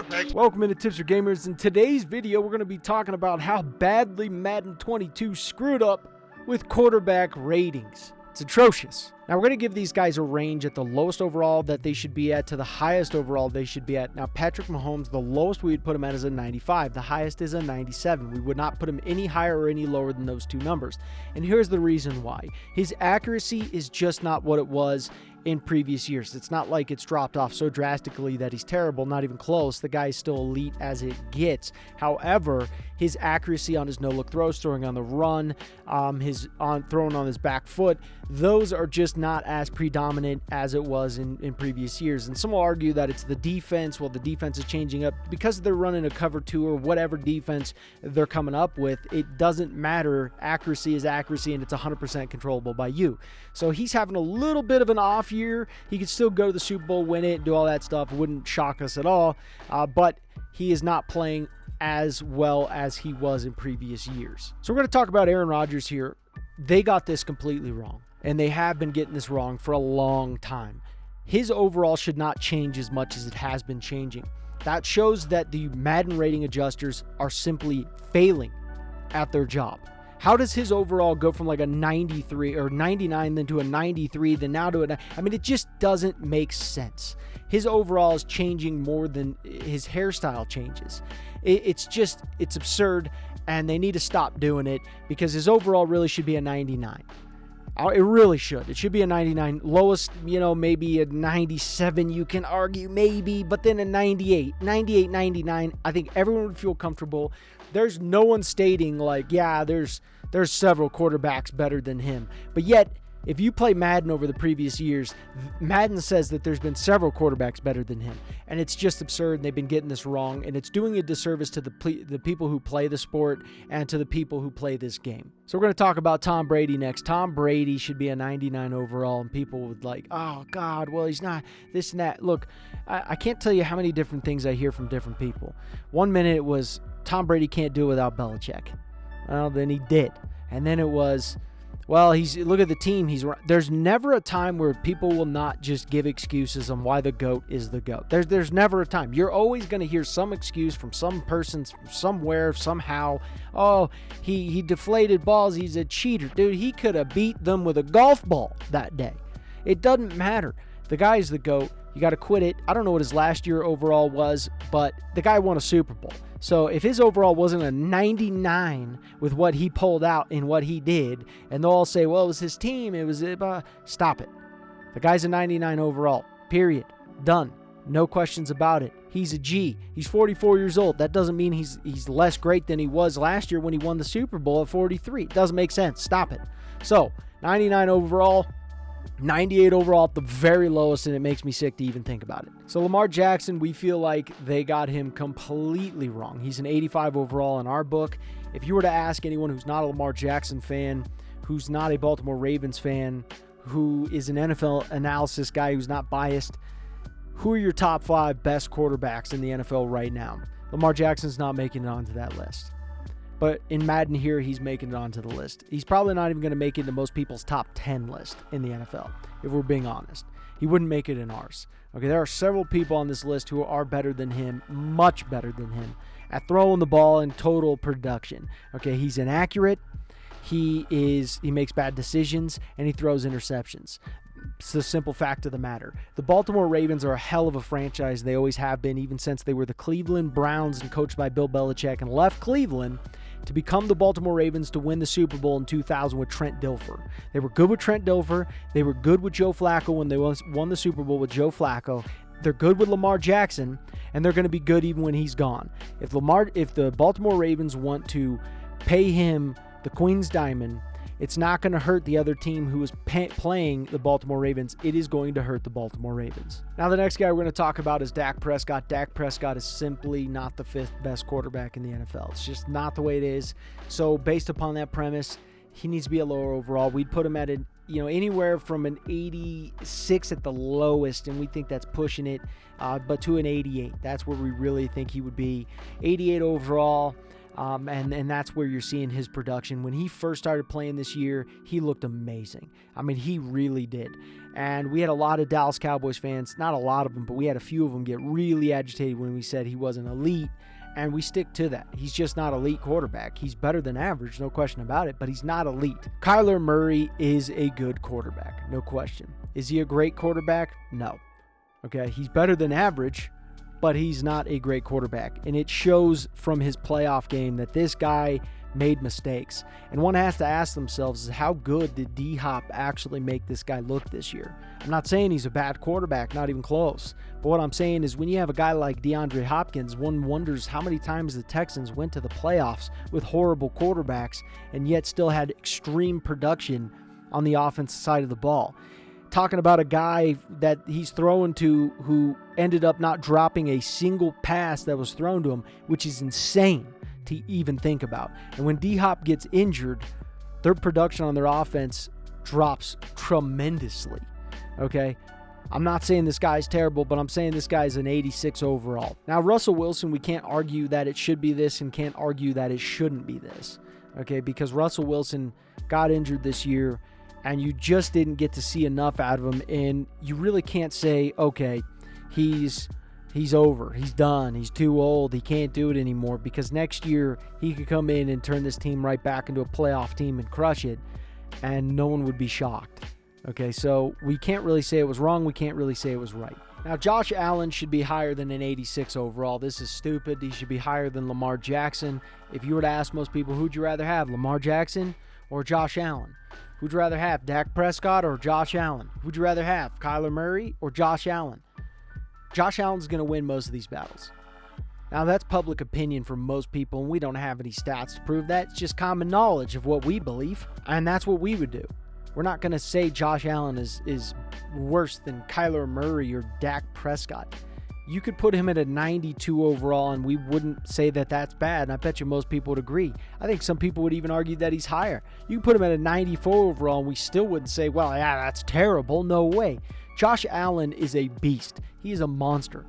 Perfect. Welcome into Tips for Gamers. In today's video, we're going to be talking about how badly Madden 22 screwed up with quarterback ratings. It's atrocious. Now, we're going to give these guys a range at the lowest overall that they should be at to the highest overall they should be at. Now, Patrick Mahomes, the lowest we would put him at is a 95. The highest is a 97. We would not put him any higher or any lower than those two numbers. And here's the reason why. His accuracy is just not what it was in previous years. It's not like it's dropped off so drastically that he's terrible, not even close. The guy is still elite as it gets. However, his accuracy on his no-look throws, throwing on the run, throwing on his back foot, those are just not as predominant as it was in previous years. And some will argue that it's the defense. Well, the defense is changing up because they're running a cover 2 or whatever defense they're coming up with. It doesn't matter. Accuracy is accuracy, and it's 100% controllable by you. So he's having a little bit of an off year. He could still go to the Super Bowl, win it, do all that stuff. It wouldn't shock us at all. But he is not playing as well as he was in previous years. So we're going to talk about Aaron Rodgers here. They got this completely wrong, and they have been getting this wrong for a long time. His overall should not change as much as it has been changing. That shows that the Madden rating adjusters are simply failing at their job. How does his overall go from like a 93 or 99 then to a 93 then now to it just doesn't make sense. His overall is changing more than his hairstyle changes. It's absurd, and they need to stop doing it because his overall really should be a 99. It really should. It should be a 99. Lowest, maybe a 97, you can argue, maybe, but then a 98, 99. I think everyone would feel comfortable. There's no one stating like, yeah, there's several quarterbacks better than him. But yet, if you play Madden over the previous years, Madden says that there's been several quarterbacks better than him. And it's just absurd, and they've been getting this wrong. And it's doing a disservice to the people who play the sport and to the people who play this game. So we're going to talk about Tom Brady next. Tom Brady should be a 99 overall, and people would like, oh, God, well, he's not this and that. Look, I can't tell you how many different things I hear from different people. 1 minute it was, Tom Brady can't do it without Belichick. Well, then he did. And then it was, well, look at the team. There's never a time where people will not just give excuses on why the GOAT is the GOAT. There's never a time. You're always going to hear some excuse from some person somewhere, somehow. Oh, he deflated balls. He's a cheater. Dude, he could have beat them with a golf ball that day. It doesn't matter. The guy's the GOAT. You got to quit it. I don't know what his last year overall was, but the guy won a Super Bowl. So if his overall wasn't a 99 with what he pulled out and what he did, and they'll all say, well, it was his team. Stop it. The guy's a 99 overall. Period. Done. No questions about it. He's a G. He's 44 years old. That doesn't mean he's less great than he was last year when he won the Super Bowl at 43. It doesn't make sense. Stop it. So 99 overall. 98 overall at the very lowest, and it makes me sick to even think about it. So Lamar Jackson, we feel like they got him completely wrong. He's an 85 overall in our book. If you were to ask anyone who's not a Lamar Jackson fan, who's not a Baltimore Ravens fan, who is an NFL analysis guy who's not biased, who are your top 5 best quarterbacks in the NFL right now? Lamar Jackson's not making it onto that list. But in Madden here, he's making it onto the list. He's probably not even going to make it into most people's top 10 list in the NFL, if we're being honest. He wouldn't make it in ours. Okay, there are several people on this list who are better than him, much better than him, at throwing the ball and total production. Okay, he's inaccurate. He makes bad decisions, and he throws interceptions. It's the simple fact of the matter. The Baltimore Ravens are a hell of a franchise. They always have been, even since they were the Cleveland Browns and coached by Bill Belichick and left Cleveland to become the Baltimore Ravens to win the Super Bowl in 2000 with Trent Dilfer. They were good with Trent Dilfer. They were good with Joe Flacco when they won the Super Bowl with Joe Flacco. They're good with Lamar Jackson, and they're going to be good even when he's gone. If the Baltimore Ravens want to pay him the Queen's Diamond, it's not going to hurt the other team who is playing the Baltimore Ravens. It is going to hurt the Baltimore Ravens. Now, the next guy we're going to talk about is Dak Prescott. Dak Prescott is simply not the 5th best quarterback in the NFL. It's just not the way it is. So, based upon that premise, he needs to be a lower overall. We'd put him at anywhere from an 86 at the lowest, and we think that's pushing it, but to an 88. That's where we really think he would be. 88 overall. And that's where you're seeing his production. When he first started playing this year, he looked amazing. I mean, he really did. And we had a lot of Dallas Cowboys fans, not a lot of them, but we had a few of them get really agitated when we said he wasn't elite. And we stick to that. He's just not elite quarterback. He's better than average, no question about it, but he's not elite. Kyler Murray is a good quarterback, no question. Is he a great quarterback? No. Okay, he's better than average, but he's not a great quarterback. And it shows from his playoff game that this guy made mistakes. And one has to ask themselves is how good did D-Hop actually make this guy look this year? I'm not saying he's a bad quarterback, not even close. But what I'm saying is when you have a guy like DeAndre Hopkins, one wonders how many times the Texans went to the playoffs with horrible quarterbacks and yet still had extreme production on the offensive side of the ball. Talking about a guy that he's throwing to who ended up not dropping a single pass that was thrown to him, which is insane to even think about. And when D-Hop gets injured, their production on their offense drops tremendously. Okay? I'm not saying this guy's terrible, but I'm saying this guy's an 86 overall. Now, Russell Wilson, we can't argue that it should be this and can't argue that it shouldn't be this. Okay? Because Russell Wilson got injured this year, and you just didn't get to see enough out of him, and you really can't say, okay, he's over, he's done, he's too old, he can't do it anymore, because next year he could come in and turn this team right back into a playoff team and crush it, and no one would be shocked. Okay, so we can't really say it was wrong, we can't really say it was right. Now, Josh Allen should be higher than an 86 overall. This is stupid. He should be higher than Lamar Jackson. If you were to ask most people, who'd you rather have, Lamar Jackson or Josh Allen? Who'd you rather have, Dak Prescott or Josh Allen? Who'd you rather have, Kyler Murray or Josh Allen? Josh Allen's going to win most of these battles. Now, that's public opinion for most people, and we don't have any stats to prove that. It's just common knowledge of what we believe, and that's what we would do. We're not going to say Josh Allen is worse than Kyler Murray or Dak Prescott. You could put him at a 92 overall, and we wouldn't say that that's bad, and I bet you most people would agree. I think some people would even argue that he's higher. You could put him at a 94 overall, and we still wouldn't say, well, yeah, that's terrible. No way. Josh Allen is a beast. He is a monster.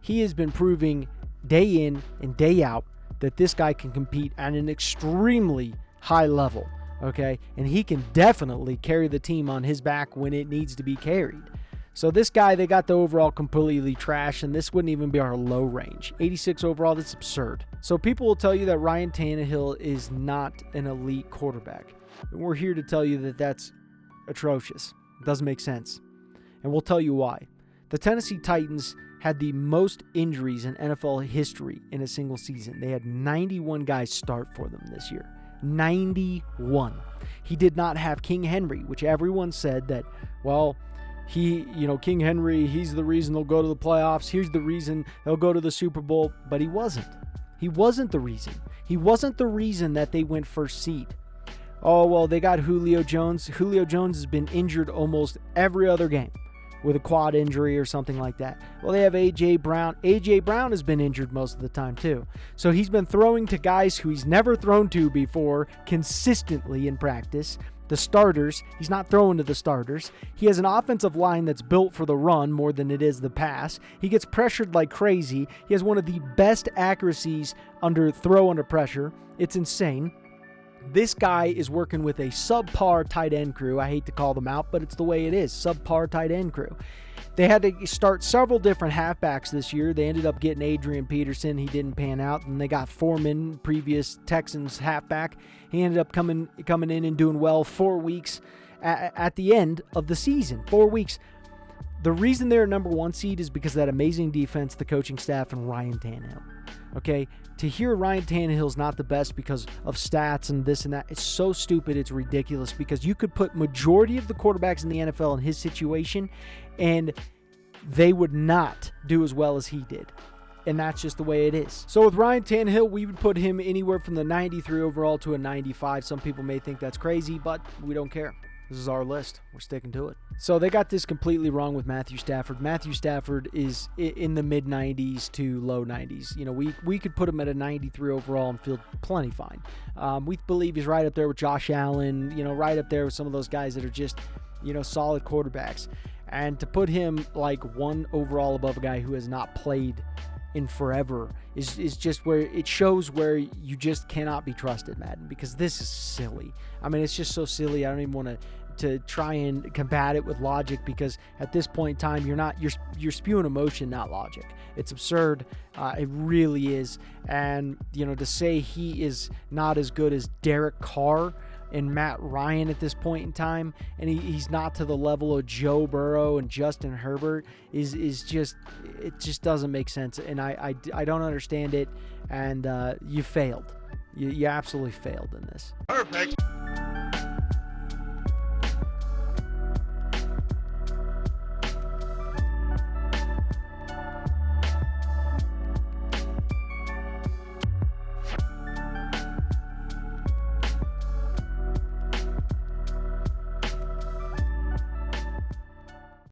He has been proving day in and day out that this guy can compete at an extremely high level, okay? And he can definitely carry the team on his back when it needs to be carried. So this guy, they got the overall completely trash, and this wouldn't even be our low range. 86 overall, that's absurd. So people will tell you that Ryan Tannehill is not an elite quarterback. And we're here to tell you that that's atrocious. It doesn't make sense. And we'll tell you why. The Tennessee Titans had the most injuries in NFL history in a single season. They had 91 guys start for them this year. 91. He did not have King Henry, which everyone said that, well, King Henry, he's the reason they'll go to the playoffs. Here's the reason they'll go to the Super Bowl. But he wasn't. He wasn't the reason. He wasn't the reason that they went first seed. Oh, well, they got Julio Jones. Julio Jones has been injured almost every other game with a quad injury or something like that. Well, they have A.J. Brown. A.J. Brown has been injured most of the time, too. So he's been throwing to guys who he's never thrown to before consistently in practice. The starters, he's not throwing to the starters. He has an offensive line that's built for the run more than it is the pass. He gets pressured like crazy. He has one of the best accuracies under pressure. It's insane. This guy is working with a subpar tight end crew. I hate to call them out, but it's the way it is. Subpar tight end crew. They had to start several different halfbacks this year. They ended up getting Adrian Peterson. He didn't pan out. And they got Foreman, previous Texans halfback. He ended up coming in and doing well 4 weeks at the end of the season. 4 weeks. The reason they're number one seed is because of that amazing defense, the coaching staff, and Ryan Tannehill. Okay? To hear Ryan Tannehill's not the best because of stats and this and that, it's so stupid, it's ridiculous, because you could put majority of the quarterbacks in the NFL in his situation, and they would not do as well as he did. And that's just the way it is. So with Ryan Tannehill, we would put him anywhere from the 93 overall to a 95. Some people may think that's crazy, but we don't care. This is our list. We're sticking to it. So they got this completely wrong with Matthew Stafford. Matthew Stafford is in the mid-90s to low 90s. You know, we could put him at a 93 overall and feel plenty fine. We believe he's right up there with Josh Allen, right up there with some of those guys that are just, solid quarterbacks. And to put him like one overall above a guy who has not played in forever is just where it shows where you just cannot be trusted, Madden, because this is silly. I mean, it's just so silly. I don't even want to try and combat it with logic, because at this point in time, you're spewing emotion, not logic. It's absurd. It really is. And, to say he is not as good as Derek Carr and Matt Ryan at this point in time, and he's not to the level of Joe Burrow and Justin Herbert, is just, it just doesn't make sense. And I don't understand it. And you failed. You absolutely failed in this. Perfect.